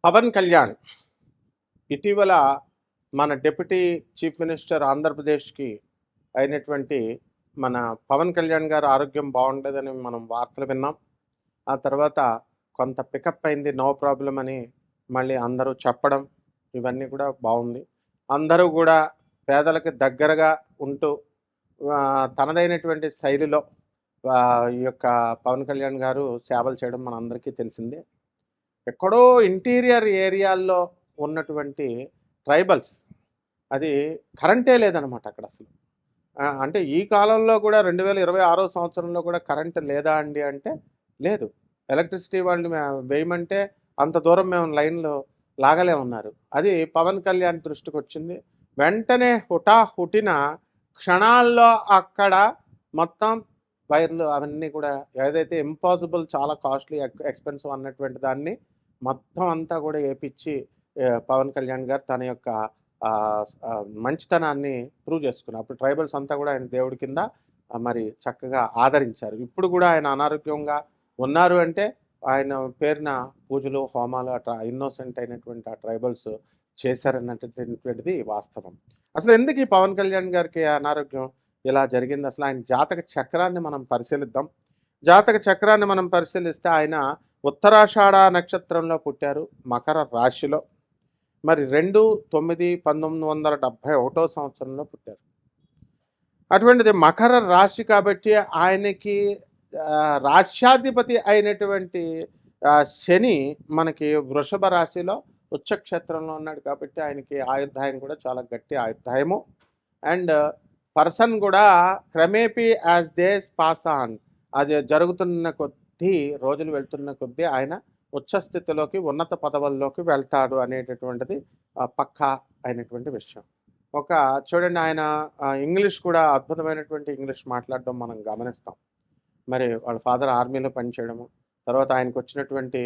పవన్ కళ్యాణ్ ఇటీవల మన deputy chief minister ఆంధ్రప్రదేశ్కి అయినటువంటి మన పవన్ కళ్యాణ్ గారు ఆరోగ్యం బాగుండేదని మనం వార్తలు విన్నాం. ఆ తర్వాత కొంత పికప్ అయింది, నో ప్రాబ్లం అని మళ్ళీ అందరూ చెప్పడం, ఇవన్నీ కూడా బాగుంది. అందరూ కూడా పేదలకు దగ్గరగా ఉంటూ తనదైనటువంటి శైలిలో ఈ యొక్క పవన్ కళ్యాణ్ గారు సేవలు చేయడం మనందరికీ తెలిసిందే. ఎక్కడో ఇంటీరియర్ ఏరియాల్లో ఉన్నటువంటి ట్రైబల్స్, అది కరెంటే లేదనమాట అక్కడ అసలు. అంటే ఈ కాలంలో కూడా 2026 సంవత్సరంలో కూడా కరెంట్ లేదా అండి అంటే లేదు. ఎలక్ట్రిసిటీ వాళ్ళని వేయమంటే అంత దూరం మేము లైన్లో లాగలేమన్నారు. అది పవన్ కళ్యాణ్ దృష్టికి వచ్చింది. వెంటనే హుటాహుటిన క్షణాల్లో అక్కడ మొత్తం వైర్లు అవన్నీ కూడా ఏదైతే ఇంపాసిబుల్, చాలా కాస్ట్లీ, ఎక్స్పెన్సివ్ అన్నటువంటి దాన్ని మొత్తం అంతా కూడా ఏపిచ్చి పవన్ కళ్యాణ్ గారు తన యొక్క మంచితనాన్ని ప్రూవ్ చేసుకున్నారు. అప్పుడు ట్రైబల్స్ అంతా కూడా ఆయన దేవుడి కింద మరి చక్కగా ఆదరించారు. ఇప్పుడు కూడా ఆయన అనారోగ్యంగా ఉన్నారు అంటే ఆయన పేరున పూజలు, హోమాలు అట్లా ఇన్నోసెంట్ అయినటువంటి ఆ ట్రైబల్స్ చేశారన్నటువంటిది వాస్తవం. అసలు ఎందుకు ఈ పవన్ కళ్యాణ్ గారికి అనారోగ్యం ఇలా జరిగింది? అసలు ఆయన జాతక చక్రాన్ని మనం పరిశీలిద్దాం. జాతక చక్రాన్ని మనం పరిశీలిస్తే ఆయన ఉత్తరాషాఢ నక్షత్రంలో పుట్టారు, మకర రాశిలో. మరి 2/9/1971 సంవత్సరంలో పుట్టారు. అటువంటిది మకర రాశి కాబట్టి ఆయనకి రాశ్యాధిపతి అయినటువంటి శని మనకి వృషభ రాశిలో ఉచ్చక్షేత్రంలో ఉన్నాడు కాబట్టి ఆయనకి ఆయుర్దాయం కూడా చాలా గట్టి ఆయుర్దాయము. అండ్ పర్సన్ కూడా క్రమేపీ యాజ్ డేస్ పాస్ ఆన్, అది జరుగుతున్న కొద్దీ, రోజులు వెళ్తున్న కొద్దీ ఆయన ఉచ్చస్థితిలోకి, ఉన్నత పదవుల్లోకి వెళ్తాడు అనేటటువంటిది పక్కా అయినటువంటి విషయం. చూడండి, ఆయన ఇంగ్లీష్ కూడా అద్భుతమైనటువంటి ఇంగ్లీష్ మాట్లాడడం మనం గమనిస్తాం. మరి వాళ్ళ ఫాదర్ ఆర్మీలో పనిచేయడము, తర్వాత ఆయనకు వచ్చినటువంటి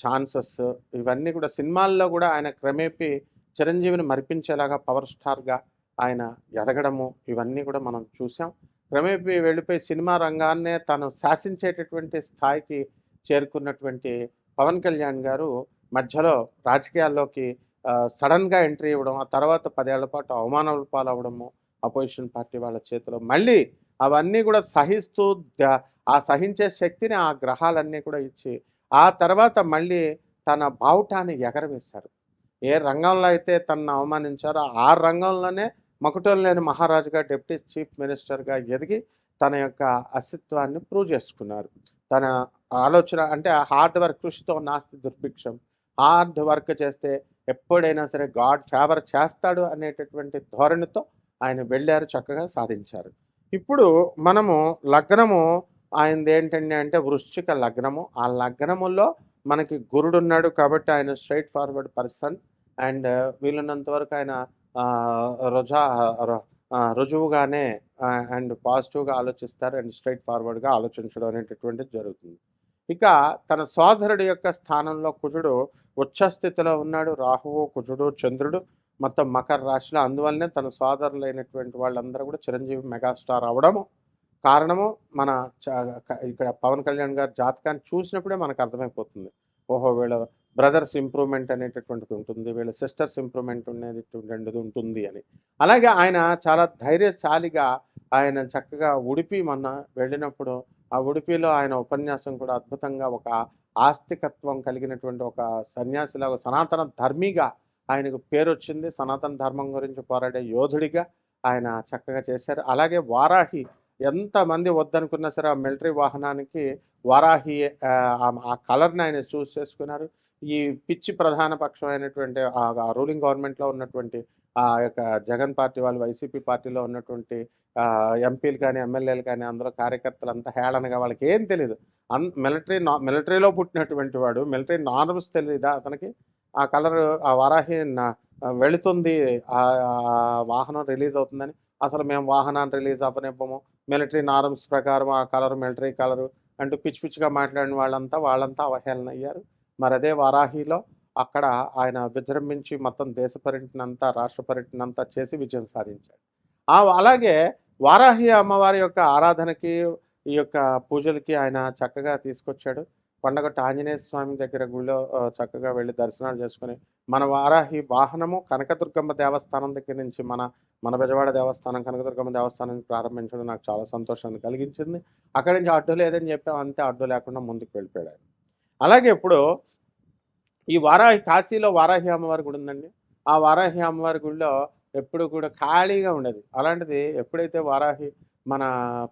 ఛాన్సెస్, ఇవన్నీ కూడా సినిమాల్లో కూడా ఆయన క్రమేపీ చిరంజీవిని మరిపించేలాగా పవర్ స్టార్గా ఆయన ఎదగడము, ఇవన్నీ కూడా మనం చూసాం. క్రమేపీ వెళ్ళిపోయి సినిమా రంగాన్నే తను శాసించేటటువంటి స్థాయికి చేరుకున్నటువంటి పవన్ కళ్యాణ్ గారు మధ్యలో రాజకీయాల్లోకి సడన్గా ఎంట్రీ ఇవ్వడం, ఆ తర్వాత 10 ఏళ్ల పాటు అవమానాల పాలవడము, అపోజిషన్ పార్టీ వాళ్ళ చేతిలో, మళ్ళీ అవన్నీ కూడా సహిస్తూ ఆ సహించే శక్తిని ఆ గ్రహాలన్నీ కూడా ఇచ్చి ఆ తర్వాత మళ్ళీ తన బావుటాన్ని ఎగరవేశారు. ఏ రంగంలో అయితే తనను అవమానించారో ఆ రంగంలోనే మకుటం లేని మహారాజుగా, డిప్యూటీ చీఫ్ మినిస్టర్గా ఎదిగి తన యొక్క అస్తిత్వాన్ని ప్రూవ్ చేసుకున్నారు. తన ఆలోచన అంటే హార్డ్ వర్క్, కృషితో నాస్తి దుర్భిక్షం. హార్డ్ వర్క్ చేస్తే ఎప్పుడైనా సరే గాడ్ ఫేవర్ చేస్తాడు అనేటటువంటి ధోరణితో ఆయన వెళ్ళారు, చక్కగా సాధించారు. ఇప్పుడు మనము లగ్నము ఆయనది ఏంటండి అంటే వృశ్చిక లగ్నము. ఆ లగ్నములో మనకి గురుడు ఉన్నాడు కాబట్టి ఆయన స్ట్రైట్ ఫార్వర్డ్ పర్సన్. అండ్ వీలున్నంత వరకు ఆయన రుజువుగానే అండ్ పాజిటివ్గా ఆలోచిస్తారు అండ్ స్ట్రైట్ ఫార్వర్డ్గా ఆలోచించడం అనేటటువంటిది జరుగుతుంది. ఇక తన సోదరుడి యొక్క స్థానంలో కుజుడు ఉచ్చస్థితిలో ఉన్నాడు. రాహువు, కుజుడు, చంద్రుడు మొత్తం మకర రాశిలో. అందువల్లనే తన సోదరులైనటువంటి వాళ్ళందరూ కూడా చిరంజీవి మెగాస్టార్ అవడము కారణము మన ఇక్కడ పవన్ కళ్యాణ్ గారి జాతకాన్ని చూసినప్పుడే మనకు అర్థమైపోతుంది. ఓహో, వీళ్ళ బ్రదర్స్ ఇంప్రూవ్మెంట్ అనేటటువంటిది ఉంటుంది, వీళ్ళ సిస్టర్స్ ఇంప్రూవ్మెంట్ అనేటటువంటిది ఉంటుంది అని. అలాగే ఆయన చాలా ధైర్యశాలిగా ఆయన చక్కగా ఉడిపి మొన్న వెళ్ళినప్పుడు ఆ ఉడిపిలో ఆయన ఉపన్యాసం కూడా అద్భుతంగా, ఒక ఆస్తికత్వం కలిగినటువంటి ఒక సన్యాసిలా, ఒక సనాతన ధర్మిగా ఆయనకు పేరు వచ్చింది. సనాతన ధర్మం గురించి పోరాడే యోధుడిగా ఆయన చక్కగా చేశారు. అలాగే వారాహి, ఎంతమంది వద్దనుకున్నా సరే ఆ మిలిటరీ వాహనానికి వారాహి ఆ కలర్ని ఆయన చూస్ చేసుకున్నారు. ఈ పిచ్చి ప్రధాన పక్షం అయినటువంటి ఆ రూలింగ్ గవర్నమెంట్లో ఉన్నటువంటి ఆ యొక్క జగన్ పార్టీ వాళ్ళు, వైసీపీ పార్టీలో ఉన్నటువంటి ఎంపీలు కానీ, ఎమ్మెల్యేలు కానీ, అందులో కార్యకర్తలు అంతా హేళనగా, వాళ్ళకి ఏం తెలియదు. మిలిటరీలో పుట్టినటువంటి వాడు, మిలిటరీ నార్మ్స్ తెలియదా అతనికి? ఆ కలర్, ఆ వారాహి వెళుతుంది, ఆ వాహనం రిలీజ్ అవుతుందని. అసలు మేము వాహనాన్ని రిలీజ్ అవ్వనివ్వము, మిలిటరీ నార్మ్స్ ప్రకారం ఆ కలర్ మిలిటరీ కలరు అంటూ పిచ్చి పిచ్చిగా మాట్లాడిన వాళ్ళంతా అవహేళన అయ్యారు. మరి అదే వారాహిలో అక్కడ ఆయన విజృంభించి మొత్తం దేశ పర్యటన అంతా, రాష్ట్ర పర్యటన అంతా చేసి విజయం సాధించాడు. అలాగే వారాహి అమ్మవారి యొక్క ఆరాధనకి, ఈ యొక్క పూజలకి ఆయన చక్కగా తీసుకొచ్చాడు. కొండగట్టు ఆంజనేయ స్వామి దగ్గర గుడిలో చక్కగా వెళ్ళి దర్శనాలు చేసుకొని, మన వారాహి వాహనము కనకదుర్గమ్మ దేవస్థానం దగ్గర నుంచి మన బెజవాడ దేవస్థానం, కనకదుర్గమ్మ దేవస్థానం ప్రారంభించడం నాకు చాలా సంతోషాన్ని కలిగించింది. అక్కడి నుంచి అడ్డు లేదని చెప్పాం, అంతే, అడ్డు లేకుండా ముందుకు వెళ్ళిపోయాడు ఆయన. అలాగే ఇప్పుడు ఈ వారాహి, కాశీలో వారాహి అమ్మవారి గుడి ఉందండి. ఆ వారాహి అమ్మవారి గుడిలో ఎప్పుడు కూడా ఖాళీగా ఉండేది. అలాంటిది ఎప్పుడైతే వారాహి మన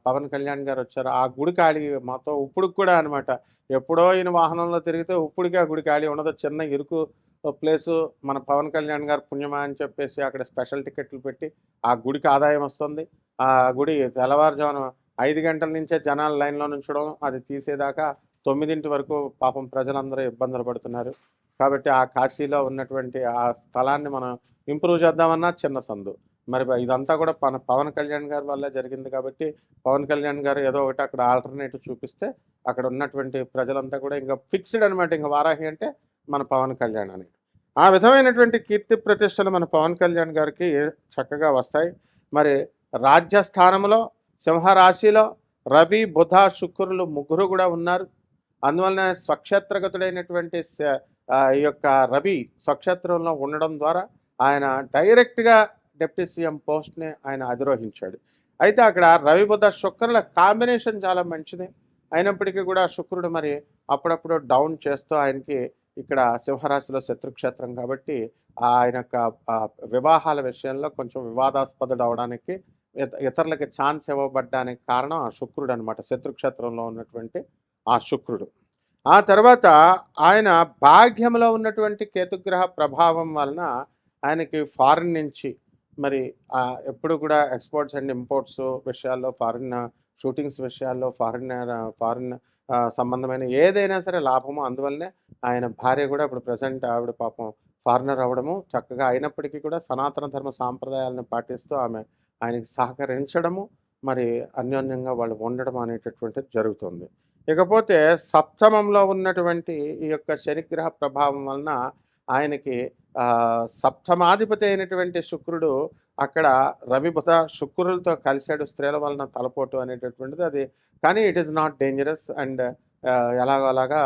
పవన్ కళ్యాణ్ గారు వచ్చారో ఆ గుడి ఖాళీ మొత్తం ఇప్పుడుకి కూడా అనమాట. ఎప్పుడో ఈయన వాహనంలో తిరిగితే ఇప్పటికి ఆ గుడి ఖాళీ ఉండదు. చిన్న ఇరుకు ప్లేసు, మన పవన్ కళ్యాణ్ గారు పుణ్యమా అని చెప్పేసి అక్కడ స్పెషల్ టికెట్లు పెట్టి ఆ గుడికి ఆదాయం వస్తుంది. ఆ గుడి తెల్లవారుజామున 5 గంటల నుంచే జనాలు లైన్లో నుంచడం, అది తీసేదాకా 9 వరకు పాపం ప్రజలందరూ ఇబ్బందులు పడుతున్నారు. కాబట్టి ఆ కాశీలో ఉన్నటువంటి ఆ స్థలాన్ని మనం ఇంప్రూవ్ చేద్దామన్నా చిన్న సందు. మరి ఇదంతా కూడా పవన్ కళ్యాణ్ గారి వల్లే జరిగింది కాబట్టి, పవన్ కళ్యాణ్ గారు ఏదో ఒకటి అక్కడ ఆల్టర్నేటివ్ చూపిస్తే అక్కడ ఉన్నటువంటి ప్రజలంతా కూడా ఇంకా ఫిక్స్డ్ అనమాట. ఇంకా వారాహి అంటే మన పవన్ కళ్యాణ్ అని. ఆ విధమైనటువంటి కీర్తి ప్రతిష్టలు మన పవన్ కళ్యాణ్ గారికి చక్కగా వస్తాయి. మరి రాజ్యస్థానంలో సింహరాశిలో రవి, బుధ, శుక్రులు ముగ్గురు కూడా ఉన్నారు. అందువలన స్వక్షేత్రగతుడైనటువంటి ఈ యొక్క రవి స్వక్షేత్రంలో ఉండడం ద్వారా ఆయన డైరెక్ట్గా డిప్యూటీ సీఎం పోస్ట్ని ఆయన అధిరోహించాడు. అయితే అక్కడ రవి, బుధ, శుక్రుల కాంబినేషన్ చాలా మంచిది. అయినప్పటికీ కూడా శుక్రుడు మరి అప్పుడప్పుడు డౌన్ చేస్తూ ఆయనకి ఇక్కడ సింహరాశిలో శత్రుక్షేత్రం కాబట్టి ఆయన యొక్క వివాహాల విషయంలో కొంచెం వివాదాస్పదుడు అవడానికి, ఇతరులకి ఛాన్స్ ఇవ్వబడ్డానికి కారణం ఆ శుక్రుడు అనమాట. శత్రుక్షేత్రంలో ఉన్నటువంటి ఆ శుక్రుడు. ఆ తర్వాత ఆయన భాగ్యంలో ఉన్నటువంటి కేతుగ్రహ ప్రభావం వలన ఆయనకి ఫారిన్ నుంచి మరి ఎప్పుడు కూడా ఎక్స్పోర్ట్స్ అండ్ ఇంపోర్ట్స్ విషయాల్లో, ఫారిన్ షూటింగ్స్ విషయాల్లో, ఫారిన్ సంబంధమైన ఏదైనా సరే లాభము. అందువల్లనే ఆయన భార్య కూడా ఇప్పుడు ప్రజెంట్ ఆవిడ పాపం ఫారినర్ అవ్వడము చక్కగా, అయినప్పటికీ కూడా సనాతన ధర్మ సాంప్రదాయాలను పాటిస్తూ ఆమె ఆయనకి సహకరించడము, మరి అన్యోన్యంగా వాళ్ళు ఉండడం అనేటటువంటిది జరుగుతుంది. ఇకపోతే సప్తమంలో ఉన్నటువంటి ఈ యొక్క శనిగ్రహ ప్రభావం వలన ఆయనకి సప్తమాధిపతి అయినటువంటి శుక్రుడు అక్కడ రవి, బుధ, శుక్రులతో కలిశాడు. స్త్రీల వలన తలపోటు అనేటటువంటిది అది, కానీ it is not dangerous. And ఎలాగోలాగా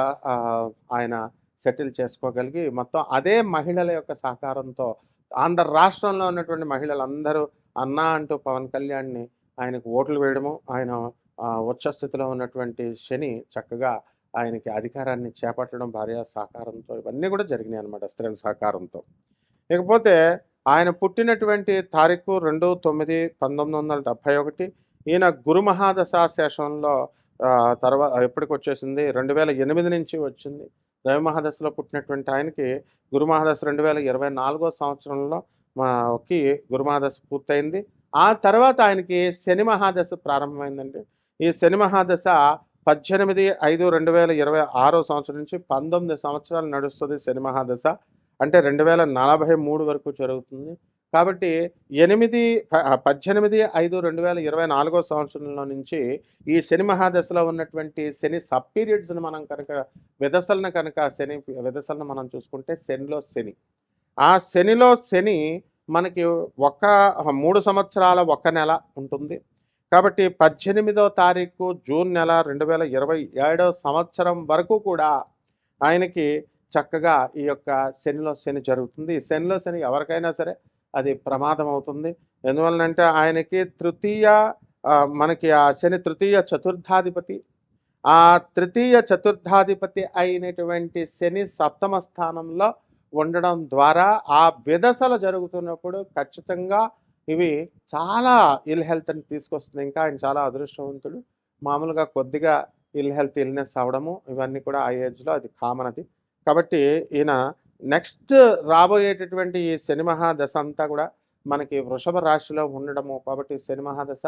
ఆయన సెటిల్ చేసుకోగలిగి మొత్తం అదే మహిళల యొక్క సహకారంతో ఆంధ్ర రాష్ట్రంలో ఉన్నటువంటి మహిళలందరూ అన్నా అంటూ పవన్ కళ్యాణ్ని ఆయనకు ఓట్లు వేయడము, ఆయన ఉచ్చస్థితిలో ఉన్నటువంటి శని చక్కగా ఆయనకి అధికారాన్ని చేపట్టడం భార్య సహకారంతో, ఇవన్నీ కూడా జరిగినాయి అన్నమాట స్త్రీల సహకారంతో. ఇకపోతే ఆయన పుట్టినటువంటి తారీఖు 2/9/1971. ఈయన గురు మహాదశా శేషంలో తర్వాత ఎప్పటికి వచ్చేసింది 2008 నుంచి వచ్చింది. రవి మహాదశలో పుట్టినటువంటి ఆయనకి గురు మహాదశ 2024 సంవత్సరంలో గురు మహాదశ పూర్తయింది. ఆ తర్వాత ఆయనకి శని మహాదశ ప్రారంభమైందండి. ఈ శని మహాదశ 18/5/2026 సంవత్సరం నుంచి 19 సంవత్సరాలు నడుస్తుంది శని మహాదశ. అంటే 2043 వరకు జరుగుతుంది. కాబట్టి 18/5/2024 సంవత్సరంలో నుంచి ఈ శని మహాదశలో ఉన్నటువంటి శని సబ్ పీరియడ్స్ని మనం కనుక శని విదశలను మనం చూసుకుంటే శనిలో శని, ఆ శనిలో శని మనకి 3 సంవత్సరాల 1 నెల ఉంటుంది. కాబట్టి 18వ తారీఖు జూన్ నెల 2027 సంవత్సరం వరకు కూడా ఆయనకి చక్కగా ఈ యొక్క శనిలో శని జరుగుతుంది. ఈ శనిలో శని ఎవరికైనా సరే అది ప్రమాదం అవుతుంది. ఎందువలనంటే ఆయనకి మనకి ఆ శని తృతీయ చతుర్థాధిపతి. ఆ తృతీయ చతుర్థాధిపతి అయినటువంటి శని సప్తమ స్థానంలో ఉండడం ద్వారా ఆ విదశలు జరుగుతున్నప్పుడు ఖచ్చితంగా ఇవి చాలా ఇల్ హెల్త్ని తీసుకొస్తుంది. ఇంకా ఆయన చాలా అదృష్టవంతుడు. మామూలుగా కొద్దిగా ఇల్నెస్ అవ్వడము ఇవన్నీ కూడా ఆ ఏజ్లో అది కామన్ అది. కాబట్టి ఈయన నెక్స్ట్ రాబోయేటటువంటి ఈ శని మహాదశ అంతా కూడా మనకి వృషభ రాశిలో ఉండడము, కాబట్టి శని మహాదశ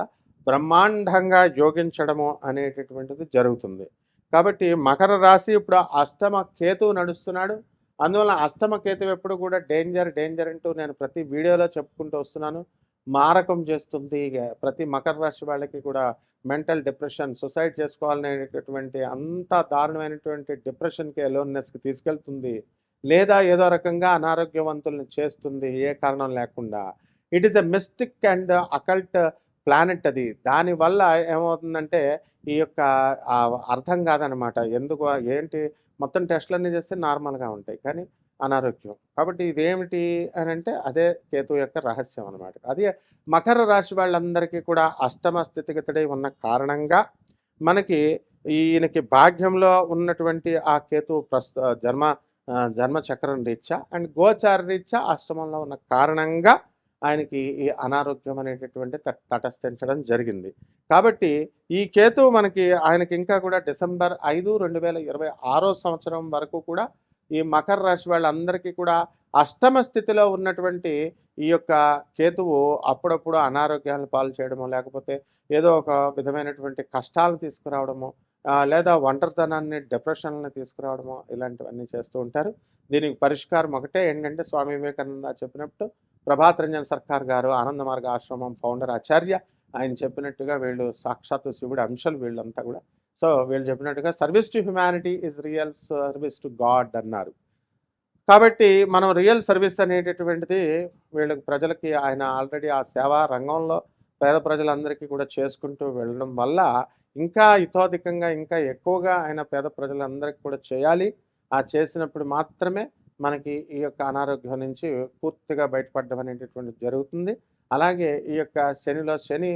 బ్రహ్మాండంగా యోగించడము అనేటటువంటిది జరుగుతుంది. కాబట్టి మకర రాశి ఇప్పుడు అష్టమ కేతువు నడుస్తున్నాడు. అందువల్ల అష్టమ కేతువు ఎప్పుడు కూడా డేంజర్ అంటూ నేను ప్రతి వీడియోలో చెప్పుకుంటూ వస్తున్నాను. మారకం చేస్తుంది. ప్రతి మకర రాశి వాళ్ళకి కూడా మెంటల్ డిప్రెషన్, సూసైడ్ చేసుకోవాలనేటటువంటి అంత దారుణమైనటువంటి డిప్రెషన్కి, అలోన్నెస్కి తీసుకెళ్తుంది. లేదా ఏదో రకంగా అనారోగ్యవంతులను చేస్తుంది ఏ కారణం లేకుండా. It is a mystic and occult planet అది. దానివల్ల ఏమవుతుందంటే ఈ యొక్క అర్థం కాదనమాట. ఎందుకు ఏంటి మొత్తం టెస్ట్‌లన్నీ చేస్తే నార్మల్‌గా ఉంటాయి. కానీ అనారోగ్యం. కాబట్టి ఇదేమిటి అనంటే అదే కేతువు యొక్క రహస్యం అనమాట. అది మకర రాశి వాళ్ళందరికీ కూడా అష్టమ స్థితిగతుడై ఉన్న కారణంగా మనకి ఈయనకి భాగ్యంలో ఉన్నటువంటి ఆ కేతువు జన్మ చక్రం రీత్యా అండ్ గోచార రీత్యా అష్టమంలో ఉన్న కారణంగా ఆయనకి ఈ అనారోగ్యం అనేటటువంటి తటస్థించడం జరిగింది. కాబట్టి ఈ కేతువు ఆయనకి ఇంకా కూడా డిసెంబర్ 5, 2026 సంవత్సరం వరకు కూడా ఈ మకర రాశి వాళ్ళందరికీ కూడా అష్టమ స్థితిలో ఉన్నటువంటి ఈ యొక్క కేతువు అప్పుడప్పుడు అనారోగ్యాలను పాలు చేయడమో, లేకపోతే ఏదో ఒక విధమైనటువంటి కష్టాలను తీసుకురావడమో, లేదా ఒంటరితనాన్ని, డిప్రెషన్‌లని తీసుకురావడమో ఇలాంటివన్నీ చేస్తూ ఉంటారు. దీనికి పరిష్కారం ఒకటే ఏంటంటే స్వామి వివేకానంద చెప్పినట్టు ప్రభాత్ రంజన్ సర్కార్ గారు ఆనంద మార్గ ఆశ్రమం ఫౌండర్ ఆచార్య ఆయన చెప్పినట్టుగా వీళ్ళు సాక్షాత్తు శివుడి అంశాలు వీళ్ళంతా కూడా. సో వీళ్ళు చెప్పినట్టుగా service to humanity is real service to God అన్నారు. కాబట్టి మనం రియల్ సర్వీస్ అనేటటువంటిది ప్రజలకి ఆయన ఆల్రెడీ ఆ సేవా రంగంలో పేద ప్రజలందరికీ కూడా చేసుకుంటూ వెళ్ళడం వల్ల ఇంకా ఇతోధికంగా ఇంకా ఎక్కువగా ఆయన పేద ప్రజలందరికీ కూడా చేయాలి. ఆ చేసినప్పుడు మాత్రమే మనకి ఈ యొక్క అనారోగ్యం నుంచి పూర్తిగా బయటపడడం అనేటటువంటిది జరుగుతుంది. అలాగే ఈ యొక్క శని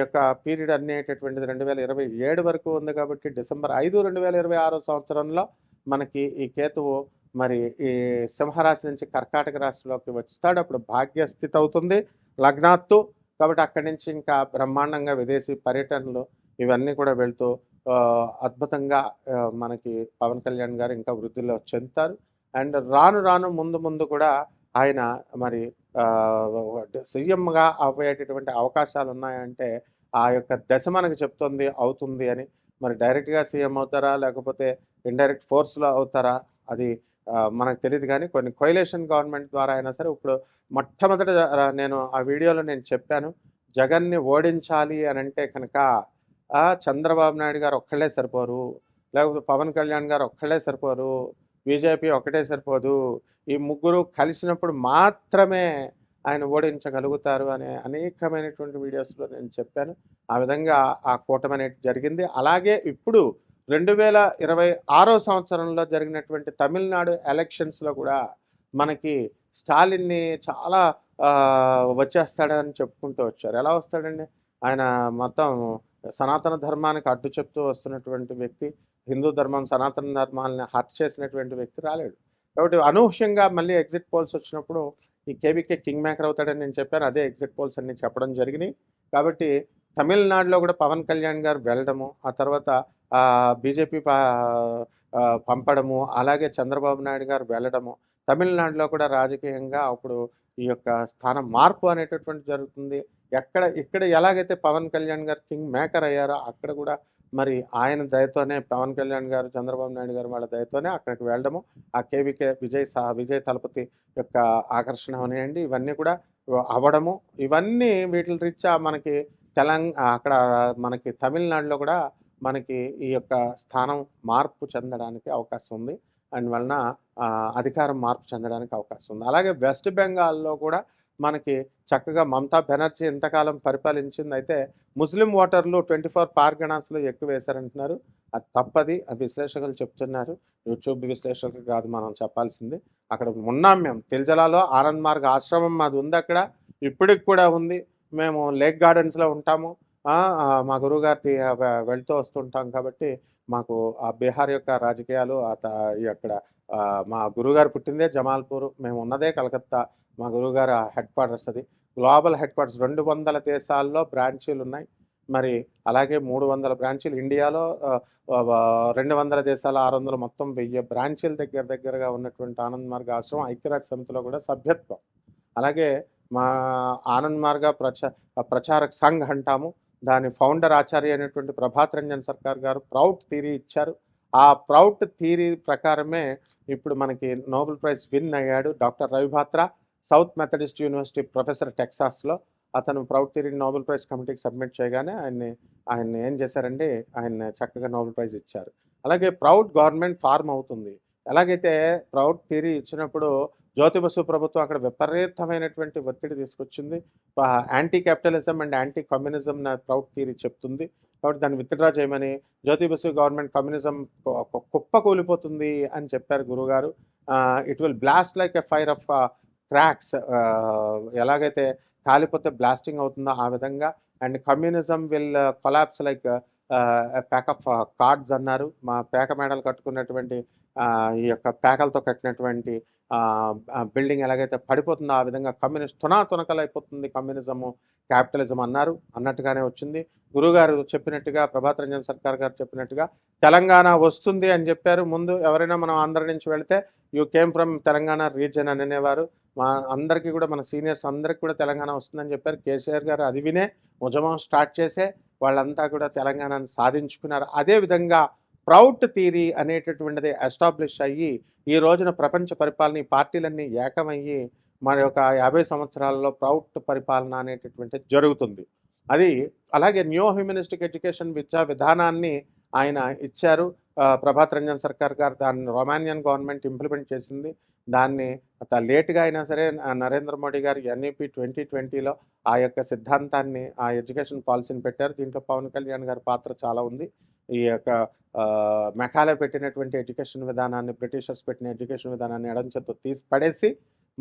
యొక్క పీరియడ్ అనేటటువంటిది 2027 వరకు ఉంది కాబట్టి డిసెంబర్ 5, 2026 సంవత్సరంలో మనకి ఈ కేతువు మరి ఈ సింహరాశి నుంచి కర్కాటక రాశిలోకి వస్తాడు. అప్పుడు భాగ్యస్థితి అవుతుంది లగ్నాత్తు. కాబట్టి అక్కడి నుంచి ఇంకా బ్రహ్మాండంగా విదేశీ పర్యటనలు ఇవన్నీ కూడా వెళ్తూ అద్భుతంగా మనకి పవన్ కళ్యాణ్ గారు ఇంకా వృద్ధిలో చెందుతారు. అండ్ రాను ముందు కూడా ఆయన మరి సీఎంగా అవ్వేటటువంటి అవకాశాలు ఉన్నాయంటే ఆ యొక్క దశ మనకు చెప్తుంది అవుతుంది అని. మరి డైరెక్ట్గా సీఎం అవుతారా, లేకపోతే ఇండైరెక్ట్ ఫోర్స్లో అవుతారా అది మనకు తెలియదు. కానీ కొన్ని కొయిలేషన్ గవర్నమెంట్ ద్వారా అయినా సరే ఇప్పుడు మొట్టమొదట నేను ఆ వీడియోలో నేను చెప్పాను, జగన్ని ఓడించాలి అని అంటే కనుక చంద్రబాబు నాయుడు గారు ఒక్కళ్ళే సరిపోరు, లేకపోతే పవన్ కళ్యాణ్ గారు ఒక్కళ్ళే సరిపోరు, బీజేపీ ఒకటే సరిపోదు, ఈ ముగ్గురు కలిసినప్పుడు మాత్రమే ఆయన ఓడించగలుగుతారు అనే అనేకమైనటువంటి వీడియోస్లో నేను చెప్పాను. ఆ విధంగా ఆ కూటమి అనేది జరిగింది. అలాగే ఇప్పుడు 2026 సంవత్సరంలో జరిగినటువంటి తమిళనాడు ఎలక్షన్స్లో కూడా మనకి స్టాలిన్ని చాలా వచ్చేస్తాడని చెప్పుకుంటూ వచ్చారు. ఎలా వస్తాడండి? ఆయన మొత్తం సనాతన ధర్మానికి అడ్డు చెప్తూ వస్తున్నటువంటి వ్యక్తి, హిందూ ధర్మం సనాతన ధర్మాలని హర్ట్ చేసినటువంటి వ్యక్తి రాలేడు. కాబట్టి అనూహ్యంగా మళ్ళీ ఎగ్జిట్ పోల్స్ వచ్చినప్పుడు ఈ కేవీకే కింగ్ మేకర్ అవుతాడని నేను చెప్పాను. అదే ఎగ్జిట్ పోల్స్ అన్ని చెప్పడం జరిగినాయి. కాబట్టి తమిళనాడులో కూడా పవన్ కళ్యాణ్ గారు వెళ్ళడము, ఆ తర్వాత బీజేపీ పంపడము, అలాగే చంద్రబాబు నాయుడు గారు వెళ్ళడము, తమిళనాడులో కూడా రాజకీయంగా అప్పుడు ఈ యొక్క స్థానం మార్పు అనేటటువంటి జరుగుతుంది. ఇక్కడ ఎలాగైతే పవన్ కళ్యాణ్ గారు కింగ్ మేకర్ అయ్యారో అక్కడ కూడా మరి ఆయన దయతోనే పవన్ కళ్యాణ్ గారు, చంద్రబాబు నాయుడు గారు వాళ్ళ దయతోనే అక్కడికి వెళ్ళడము, ఆ కేవీకే విజయ్ తలపతి యొక్క ఆకర్షణ అనేయండి ఇవన్నీ కూడా అవ్వడము, ఇవన్నీ వీటి రీత్యా మనకి అక్కడ మనకి తమిళనాడులో కూడా మనకి ఈ యొక్క స్థానం మార్పు చెందడానికి అవకాశం ఉంది. అందువలన అధికారం మార్పు చెందడానికి అవకాశం ఉంది. అలాగే వెస్ట్ బెంగాల్లో కూడా మనకి చక్కగా మమతా బెనర్జీ ఇంతకాలం పరిపాలించింది. అయితే ముస్లిం ఓటర్లు 24 పార్గణాస్లో ఎక్కువ వేశారంటున్నారు. అది తప్పది, విశ్లేషకులు చెప్తున్నారు. యూట్యూబ్ విశ్లేషకులు కాదు మనం చెప్పాల్సింది. అక్కడ ఉన్నాం మేము. తిల్జలాలో ఆనంద్ మార్గ్ ఆశ్రమం మాది ఉంది. అక్కడ ఇప్పటికి కూడా ఉంది. మేము లేక్ గార్డెన్స్లో ఉంటాము. మా గురువుగారి వెళ్తూ వస్తుంటాం కాబట్టి మాకు ఆ బీహార్ యొక్క రాజకీయాలు అక్కడ మా గురువుగారు పుట్టిందే జమాల్పూర్, మేము ఉన్నదే కలకత్తా. మా గురువుగారు హెడ్ క్వార్టర్స్ అది గ్లోబల్ హెడ్ క్వార్టర్స్. 200 దేశాల్లో బ్రాంచీలు ఉన్నాయి. మరి అలాగే 300 బ్రాంచీలు ఇండియాలో, 200 దేశాలు 600 మొత్తం 1000 బ్రాంచీల దగ్గరగా ఉన్నటువంటి ఆనంద్ మార్గ్ ఆశ్రమం ఐక్యరాజ్య సమితిలో కూడా సభ్యత్వం. అలాగే మా ఆనంద్ మార్గ ప్రచారక్ సంఘ్ అంటాము. దాని ఫౌండర్ ఆచార్య అయినటువంటి ప్రభాత్ రంజన్ సర్కార్ గారు ప్రౌట్ థియరీ ఇచ్చారు. ఆ ప్రౌట్ థియరీ ప్రకారమే ఇప్పుడు మనకి నోబెల్ ప్రైజ్ విన్ అయ్యాడు doctor రవిభాత్రా, south Methodist university professor టెక్సాస్లో. అతను ప్రౌట్ థియరీని నోబెల్ ప్రైజ్ కమిటీకి సబ్మిట్ చేయగానే ఆయన్ని ఏం చేశారండి, ఆయన చక్కగా నోబెల్ ప్రైజ్ ఇచ్చారు. అలాగే ప్రౌడ్ గవర్నమెంట్ ఫార్మ్ అవుతుంది. ఎలాగైతే ప్రౌడ్ థియరీ ఇచ్చినప్పుడు జ్యోతి బసు ప్రభుత్వం అక్కడ విపరీతమైనటువంటి ఒత్తిడి తీసుకొచ్చింది. Anti capitalism and anti communism నా ప్రౌడ్ థియరీ చెప్తుంది. కాబట్టి దాన్ని విత్‌డ్రా చేయమని, జ్యోతి బసు గవర్నమెంట్ కమ్యూనిజం కుప్ప కూలిపోతుంది అని చెప్పారు గురువుగారు. It will blast like a fire of cracks, ఎలాగైతే కాలిపోతే బ్లాస్టింగ్ అవుతుందో ఆ విధంగా. And communism will collapse like pack of cards అన్నారు. మా పేక మేడలు కట్టుకున్నటువంటి ఈ యొక్క పేకలతో కట్టినటువంటి బిల్డింగ్ ఎలాగైతే పడిపోతుందో ఆ విధంగా కమ్యూనిస్ట్ తునకలైపోతుంది కమ్యూనిజము, క్యాపిటలిజం అన్నారు. అన్నట్టుగానే వచ్చింది. గురువుగారు చెప్పినట్టుగా, ప్రభాత్ రంజన్ సర్కార్ గారు చెప్పినట్టుగా తెలంగాణ వస్తుంది అని చెప్పారు. ముందు ఎవరైనా మనం ఆంధ్ర నుంచి వెళితే you came from Telangana reason అని అనేవారు. మా అందరికీ కూడా, మన సీనియర్స్ అందరికీ కూడా తెలంగాణ వస్తుందని చెప్పారు. కేసీఆర్ గారు అది వినే ఉద్యమం స్టార్ట్ చేసే వాళ్ళంతా కూడా తెలంగాణను సాధించుకున్నారు. అదేవిధంగా ప్రౌట్ థియరీ అనేటటువంటిది ఎస్టాబ్లిష్ అయ్యి ఈ రోజున ప్రపంచ పరిపాలన ఈ పార్టీలన్నీ ఏకమయ్యి మరి ఒక 50 సంవత్సరాలలో ప్రౌట్ పరిపాలన అనేటటువంటిది జరుగుతుంది. అది అలాగే న్యూ హ్యూమనిస్టిక్ ఎడ్యుకేషన్ విద్యా విధానాన్ని ఆయన ఇచ్చారు. ప్రభాత్ రంజన్ సర్కార్ గారు దాన్ని రొమానియన్ గవర్నమెంట్ ఇంప్లిమెంట్ చేసింది. దాన్ని లేట్గా అయినా సరే నరేంద్ర మోడీ గారు ఎన్ఈపీ 2020లో ఆ యొక్క సిద్ధాంతాన్ని, ఆ ఎడ్యుకేషన్ పాలసీని పెట్టారు. దీంట్లో పవన్ కళ్యాణ్ గారి పాత్ర చాలా ఉంది. ఈ యొక్క మెకాలే పెట్టినటువంటి ఎడ్యుకేషన్ విధానాన్ని, బ్రిటిషర్స్ పెట్టిన ఎడ్యుకేషన్ విధానాన్ని ఎడంచేత్తో తీసి పడేసి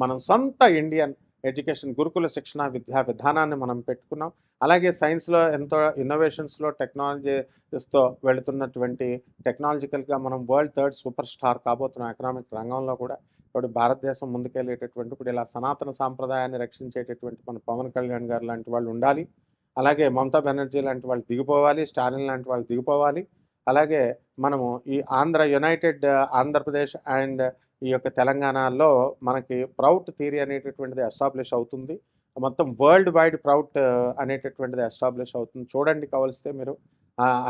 మనం సొంత ఇండియన్ ఎడ్యుకేషన్ గురుకుల శిక్షణ విద్యా విధానాన్ని మనం పెట్టుకున్నాం. అలాగే సైన్స్లో ఎంతో ఇన్నోవేషన్స్లో టెక్నాలజీస్తో వెళుతున్నటువంటి టెక్నాలజికల్గా మనం వరల్డ్ థర్డ్ సూపర్ స్టార్ కాబోతున్నాం ఎకనామిక్ రంగంలో కూడా. ఇప్పుడు భారతదేశం ముందుకెళ్ళేటటువంటి, ఇప్పుడు ఇలా సనాతన సాంప్రదాయాన్ని రక్షించేటటువంటి మన పవన్ కళ్యాణ్ గారు లాంటి వాళ్ళు ఉండాలి. అలాగే మమతా బెనర్జీ లాంటి వాళ్ళు దిగిపోవాలి, స్టాలిన్ లాంటి వాళ్ళు దిగిపోవాలి. అలాగే మనము ఈ యునైటెడ్ ఆంధ్రప్రదేశ్ అండ్ ఈ యొక్క తెలంగాణలో మనకి ప్రౌట్ థియరీ అనేటటువంటిది ఎస్టాబ్లిష్ అవుతుంది. మొత్తం వరల్డ్ వైడ్ ప్రౌట్ అనేటటువంటిది ఎస్టాబ్లిష్ అవుతుంది. చూడండి కావలిస్తే మీరు.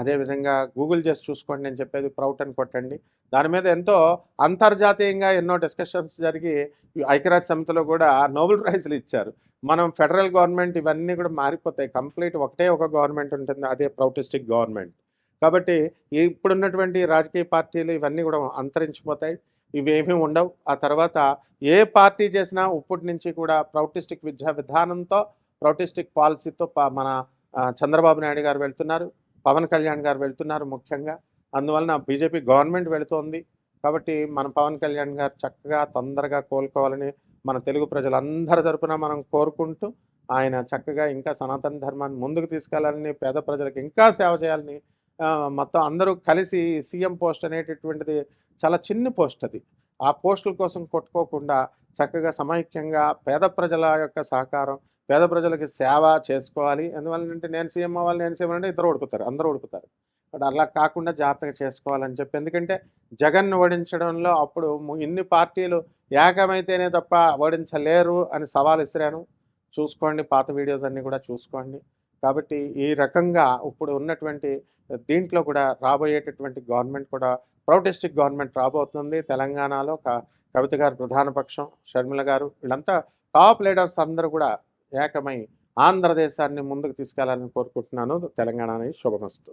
అదేవిధంగా గూగుల్ చేసి చూసుకోండి, నేను చెప్పేది ప్రౌట్ అని కొట్టండి. దాని మీద ఎంతో అంతర్జాతీయంగా ఎన్నో డిస్కషన్స్ జరిగి ఐక్యరాజ్య సమితిలో కూడా నోబెల్ ప్రైజ్లు ఇచ్చారు. మనం ఫెడరల్ గవర్నమెంట్ ఇవన్నీ కూడా మారిపోతాయి. కంప్లీట్ ఒకటే ఒక గవర్నమెంట్ ఉంటుంది, అదే ప్రౌటిస్టిక్ గవర్నమెంట్. కాబట్టి ఇప్పుడున్నటువంటి రాజకీయ పార్టీలు ఇవన్నీ కూడా అంతరించిపోతాయి, ఇవేమీ ఉండవు. ఆ తర్వాత ఏ పార్టీ చేసినా ఇప్పటి నుంచి కూడా ప్రౌటిస్టిక్ విద్యా విధానంతో, ప్రౌటిస్టిక్ పాలసీతో మన చంద్రబాబు నాయుడు గారు వెళ్తున్నారు, పవన్ కళ్యాణ్ గారు వెళ్తున్నారు ముఖ్యంగా. అందువలన బీజేపీ గవర్నమెంట్ వెళుతోంది. కాబట్టి మన పవన్ కళ్యాణ్ గారు చక్కగా తొందరగా కోలుకోవాలని మన తెలుగు ప్రజలందరి తరపున మనం కోరుకుంటూ, ఆయన చక్కగా ఇంకా సనాతన ధర్మాన్ని ముందుకు తీసుకెళ్లాలని, పేద ప్రజలకు ఇంకా సేవ చేయాలని, మొత్తం అందరూ కలిసి సీఎం పోస్ట్ అనేటటువంటిది చాలా చిన్న పోస్ట్ అది. ఆ పోస్టుల కోసం కొట్టుకోకుండా చక్కగా సమైక్యంగా పేద ప్రజల యొక్క సహకారం, పేద ప్రజలకి సేవ చేసుకోవాలి. ఎందువల్లంటే నేను సీఎం అవ్వాలి, నేను సీఎం అంటే ఇద్దరు ఓడిపోతారు, అందరూ ఓడిపోతారు. బట్ అలా కాకుండా జాగ్రత్తగా చేసుకోవాలని చెప్పి, ఎందుకంటే జగన్ను ఓడించడంలో అప్పుడు ఇన్ని పార్టీలు ఏకమైతేనే తప్ప ఓడించలేరు అని సవాల్ ఇసిరాను. చూసుకోండి, పాత వీడియోస్ అన్నీ కూడా చూసుకోండి. కాబట్టి ఈ రకంగా ఇప్పుడు ఉన్నటువంటి దీంట్లో కూడా రాబోయేటటువంటి గవర్నమెంట్ కూడా ప్రౌటిస్టిక్ గవర్నమెంట్ రాబోతుంది తెలంగాణలో. కవిత గారు ప్రధాన పక్షం, షర్మిల గారు, వీళ్ళంతా టాప్ లీడర్స్ అందరూ కూడా ఏకమై ఆంధ్రదేశాన్ని ముందుకు తీసుకెళ్లాలని కోరుకుంటున్నాను. తెలంగాణ అనేది శుభమస్తు.